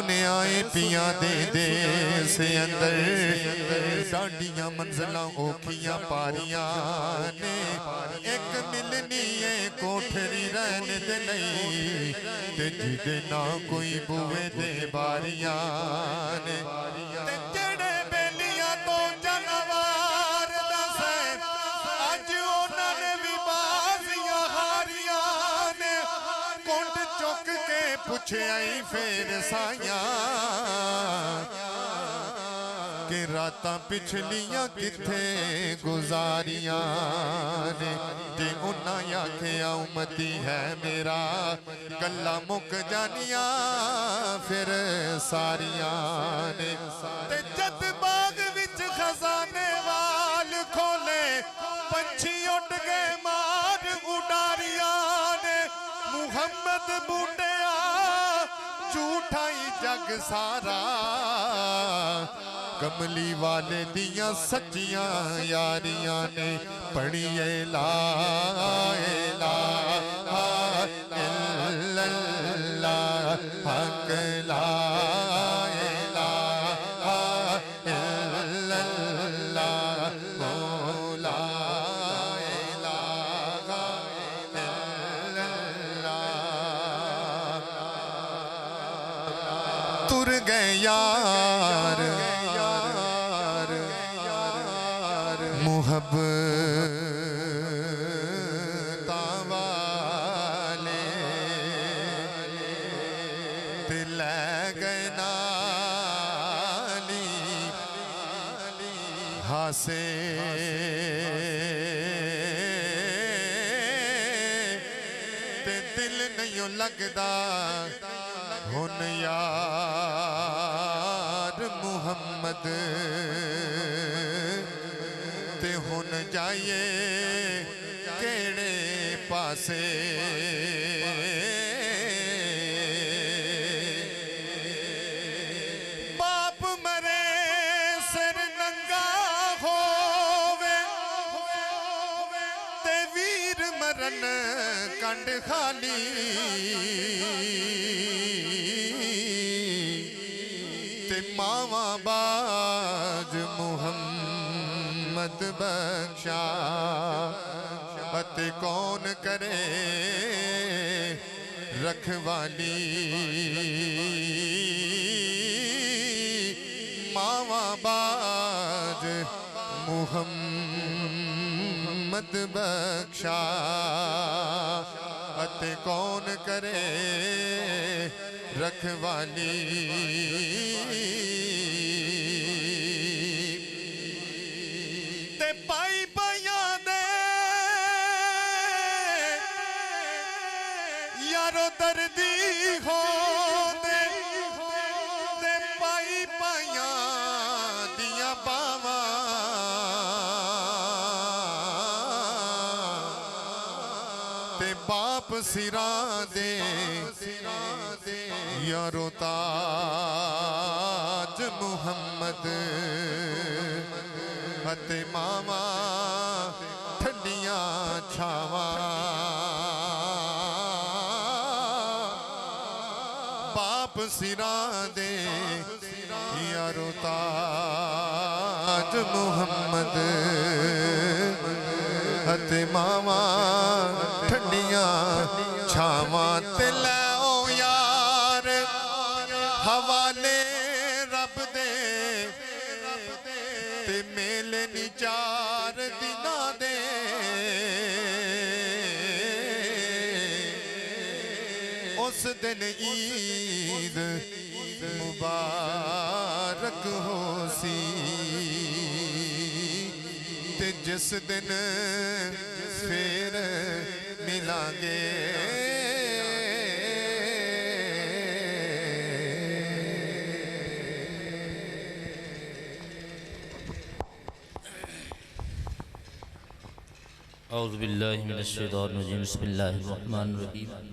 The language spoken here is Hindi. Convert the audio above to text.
आए पिया दे से अंदर डांडियां मंजिलां औखियां पारियां ने एक मिलनी है कोठरी रहने दे नहीं ते जिदे ना कोई बुए दे बारियां ने ते जेड़े बेलियां तो जानवर दसे अज उन्हां ने भी बाजियां हारियां ने कुंड चुक के पुछे आई फिर साइयां कि रातां पिछलियां किथे गुजारियां ने ते उन्हां आखिया उम्मती है मेरा गल्ला मुक जानियां फिर सारियां ने ते जद बाग विच खजाने वाल खोले पंछी उड़ गए मार उडारियां ने मुहम्मद बूटिया झूठाई जग सारा कमली वाले दियां सच्चियां यारियां ने पढ़िए ला इल्लल्लाह हक ला इल्लल्लाह मौला इलाहा इल्लल्लाह। तुर गए यार मुहब्बतां वाले ते लै गए नाली हासे ते दिल नहीं लगदा हुन यार मुहम्मद ते हुन जाइए केड़े पासे बाप मरे सिर नंगा होवे ते वीर मरन कंड खाली ते मावा बाज मुहम्मद बख्शा अते कौन करे रखवाली मावा बाज मुहम्मद बख्शा अते कौन करे रखवाली ते पाई पाइया दे यारो दर्दी हो दे पाई पाइया दिया बावा ते बाप सिरा दे यारो ताज मुहम्मद अते मामा ठंडियां छावा बाप सिरा दे यारो ताज मुहम्मद अते मामा ठंडियां छावा ते लै यार हवाले रब दे ते मेले नी 4 दिनां दे उस दिन ईद मुबारक हो सी ते जिस दिन फिर मिलांगे औज़ु बिल्लाहि मिनश शैतानिर रजीम बिस्मिल्लाहिर रहमानिर रहीम।